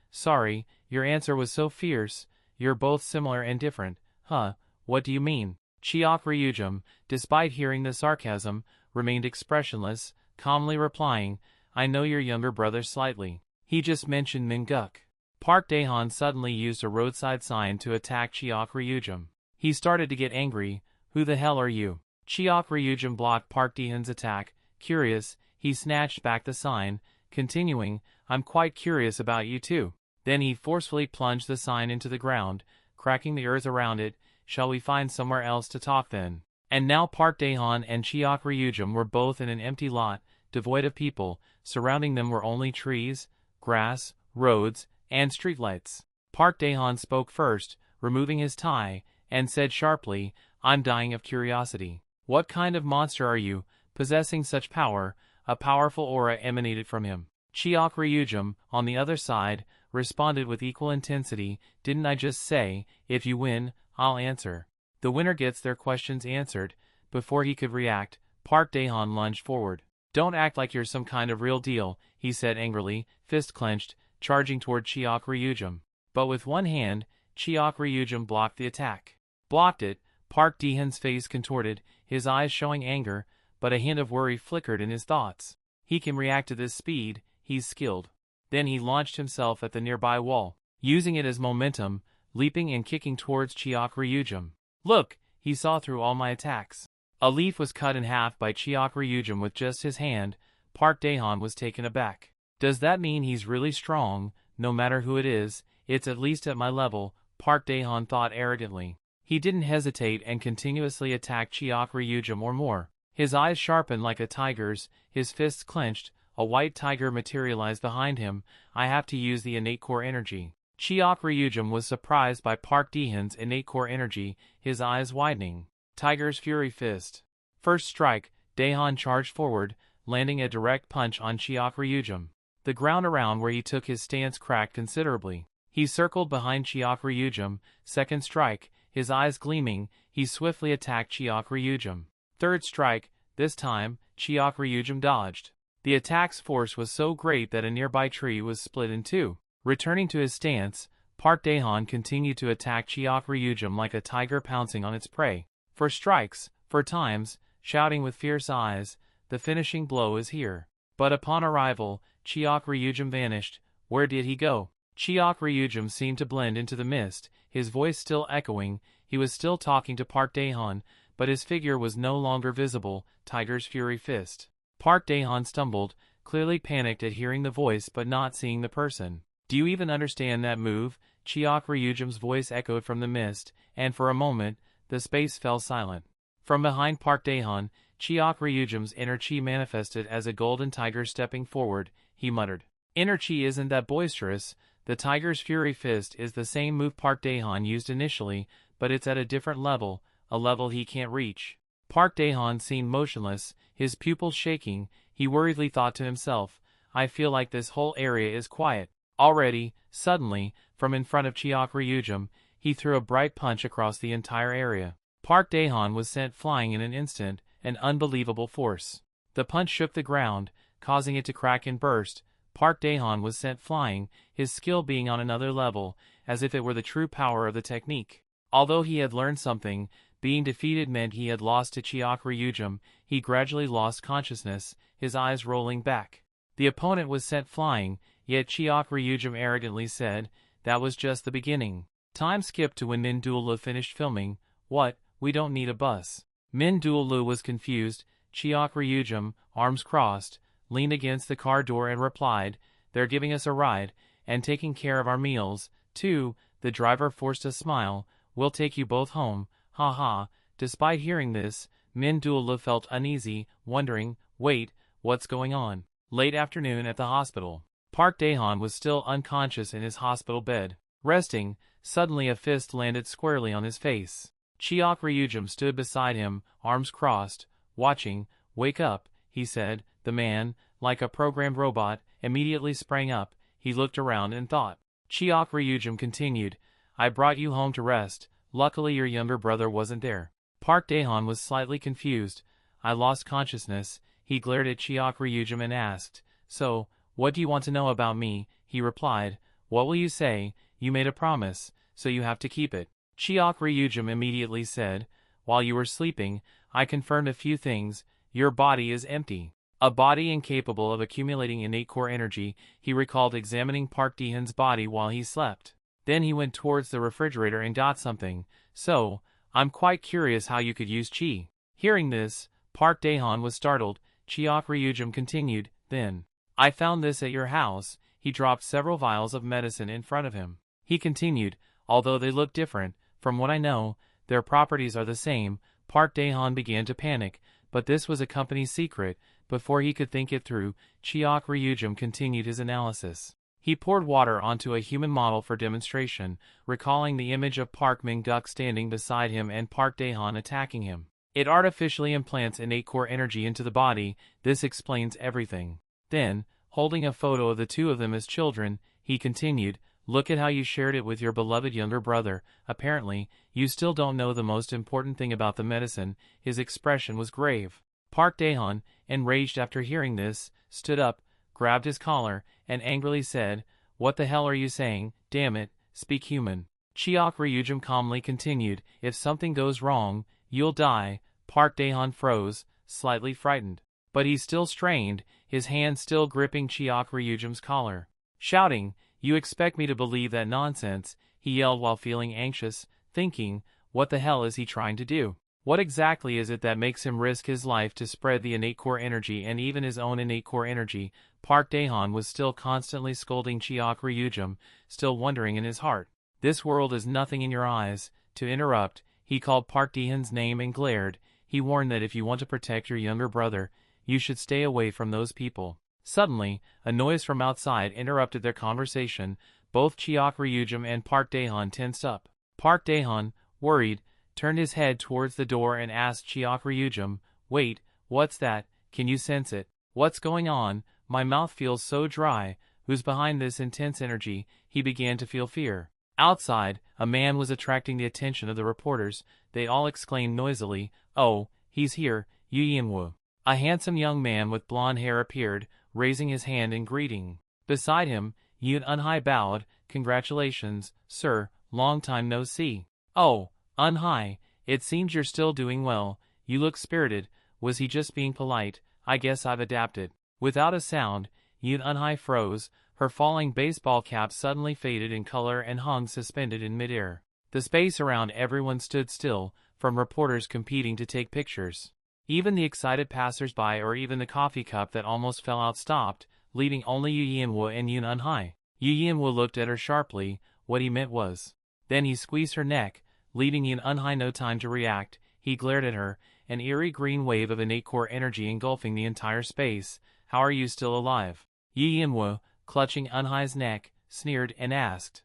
your answer was so fierce. You're both similar and different." "Huh, what do you mean?" Chiok Ryujum, despite hearing the sarcasm, remained expressionless, calmly replying, "I know your younger brother slightly. He just mentioned Min-guk." Park Dae-han suddenly used a roadside sign to attack Chiok Ryujum. He started to get angry. "Who the hell are you?" Chiok Ryujum blocked Park Dae-han's attack. Curious, he snatched back the sign, continuing, "I'm quite curious about you too." Then he forcefully plunged the sign into the ground, cracking the earth around it. "Shall we find somewhere else to talk then?" And now Park Dae-han and Chiok Ryujum were both in an empty lot, devoid of people. Surrounding them were only trees, grass, roads, and streetlights. Park Dae-han spoke first, removing his tie, and said sharply, "I'm dying of curiosity. What kind of monster are you, possessing such power?" A powerful aura emanated from him. Chiok Ryujum, on the other side, responded with equal intensity, "Didn't I just say, if you win, I'll answer? The winner gets their questions answered." Before he could react, Park Dae-han lunged forward. "Don't act like you're some kind of real deal," he said angrily, fist clenched, charging toward Chiok Ryujum. But with one hand, Chiok Ryujum blocked the attack. Blocked it, Park Daehan's face contorted, his eyes showing anger, but a hint of worry flickered in his thoughts. He can react to this speed, he's skilled. Then he launched himself at the nearby wall, using it as momentum, leaping and kicking towards Chiok Ryujum. Look, he saw through all my attacks. A leaf was cut in half by Chiok Ryujum with just his hand. Park Daehan was taken aback. Does that mean he's really strong? No matter who it is, it's at least at my level, Park Daehan thought arrogantly. He didn't hesitate and continuously attacked Chiok Ryujum or more. His eyes sharpened like a tiger's, his fists clenched, a white tiger materialized behind him. I have to use the innate core energy. Chiok Ryujum was surprised by Park Daehan's innate core energy, his eyes widening. Tiger's Fury Fist. First strike, Daehan charged forward, landing a direct punch on Chiok Ryujum. The ground around where he took his stance cracked considerably. He circled behind Chiok Ryujum. Second strike, his eyes gleaming, he swiftly attacked Chiok Ryujum. Third strike, this time, Chiok Ryujum dodged. The attack's force was so great that a nearby tree was split in two. Returning to his stance, Park Daehan continued to attack Chiok Ryujum like a tiger pouncing on its prey. For strikes, for times, shouting with fierce eyes, the finishing blow is here. But upon arrival, Chiok Ryujum vanished. Where did he go? Chiok Ryujum seemed to blend into the mist, his voice still echoing. He was still talking to Park Daehan, but his figure was no longer visible. Tiger's Fury Fist. Park Daehan stumbled, clearly panicked at hearing the voice but not seeing the person. Do you even understand that move? Chiok Ryujum's voice echoed from the mist, and for a moment, the space fell silent. From behind Park Daehan, Chiok Ryujum's inner chi manifested as a golden tiger stepping forward. He muttered, "Inner chi isn't that boisterous. The Tiger's Fury Fist is the same move Park Daehan used initially, but it's at a different level, a level he can't reach." Park Daehan seemed motionless, his pupils shaking. He worriedly thought to himself, I feel like this whole area is quiet. Already, suddenly, from in front of Chiok Ryujum, he threw a bright punch across the entire area. Park Daehan was sent flying in an instant, an unbelievable force. The punch shook the ground, causing it to crack and burst. Park Daehan was sent flying, his skill being on another level, as if it were the true power of the technique. Although he had learned something, being defeated meant he had lost to Chiok Ryujum. He gradually lost consciousness, his eyes rolling back. The opponent was sent flying, yet Chiok Ryujum arrogantly said, "That was just the beginning." Time skipped to when Min Duolu finished filming. "What? We don't need a bus." Min Duolu was confused. Chiok Ryujum, arms crossed, leaned against the car door and replied, "They're giving us a ride, and taking care of our meals, too." The driver forced a smile. "We'll take you both home, ha ha." Despite hearing this, Min Duolu felt uneasy, wondering, wait, what's going on? Late afternoon at the hospital. Park Daehan was still unconscious in his hospital bed. Resting, suddenly a fist landed squarely on his face. Chiok Ryujum stood beside him, arms crossed, watching. "Wake up," he said. The man, like a programmed robot, immediately sprang up. He looked around and thought. Chiok Ryujum continued, "I brought you home to rest. Luckily your younger brother wasn't there." Park Daehan was slightly confused. "I lost consciousness." He glared at Chiok Ryujum and asked, "So, what do you want to know about me?" He replied, "What will you say? You made a promise, so you have to keep it." Chiok Ryujum immediately said, "While you were sleeping, I confirmed a few things. Your body is empty. A body incapable of accumulating innate core energy." He recalled examining Park Daehan's body while he slept. Then he went towards the refrigerator and got something. "So, I'm quite curious how you could use chi." Hearing this, Park Daehan was startled. Chiok Ryujum continued, "Then, I found this at your house." He dropped several vials of medicine in front of him. He continued, "Although they look different, from what I know, their properties are the same." Park Daehan began to panic, but this was a company secret. Before he could think it through, Chiok Ryujum continued his analysis. He poured water onto a human model for demonstration, recalling the image of Park Min-guk standing beside him and Park Daehan attacking him. It artificially implants innate core energy into the body. This explains everything. Then, holding a photo of the two of them as children, he continued, "Look at how you shared it with your beloved younger brother. Apparently, you still don't know the most important thing about the medicine." His expression was grave. Park Daehan, enraged after hearing this, stood up, grabbed his collar, and angrily said, "What the hell are you saying? Damn it, speak human. Chiok Ryujum calmly continued, if something goes wrong, you'll die. Park Daehan froze, slightly frightened. But he still strained, his hand still gripping Chiok Ryujum's collar. Shouting, you expect me to believe that nonsense, he yelled while feeling anxious, thinking, what the hell is he trying to do? What exactly is it that makes him risk his life to spread the innate core energy and even his own innate core energy? Park Daehan was still constantly scolding Chiok Ryujum, still wondering in his heart. This world is nothing in your eyes. To interrupt, he called Park Daehan's name and glared. He warned that if you want to protect your younger brother, you should stay away from those people. Suddenly, a noise from outside interrupted their conversation. Both Chiok Ryujum and Park Daehan tensed up. Park Daehan, worried, turned his head towards the door and asked Chiok Ryujum, wait, what's that? Can you sense it? What's going on? My mouth feels so dry. Who's behind this intense energy? He began to feel fear. Outside, a man was attracting the attention of the reporters. They all exclaimed noisily, oh, he's here, Yu Yinwu. A handsome young man with blonde hair appeared, raising his hand in greeting. Beside him, Yoon Eunhai bowed, congratulations, sir, long time no see. Oh, Eunhai, it seems you're still doing well, you look spirited. Was he just being polite? I guess I've adapted. Without a sound, Yoon Eunhai froze, her falling baseball cap suddenly faded in color and hung suspended in midair. The space around everyone stood still, from reporters competing to take pictures. Even the excited passers-by or even the coffee cup that almost fell out stopped, leaving only Yu Yinwu and Yoon Eunhai. Yu Yinwu looked at her sharply. What he meant was. Then he squeezed her neck, leaving Yoon Eunhai no time to react. He glared at her, an eerie green wave of innate core energy engulfing the entire space. How are you still alive? Yu Yinwu, clutching Eunhai's neck, sneered and asked.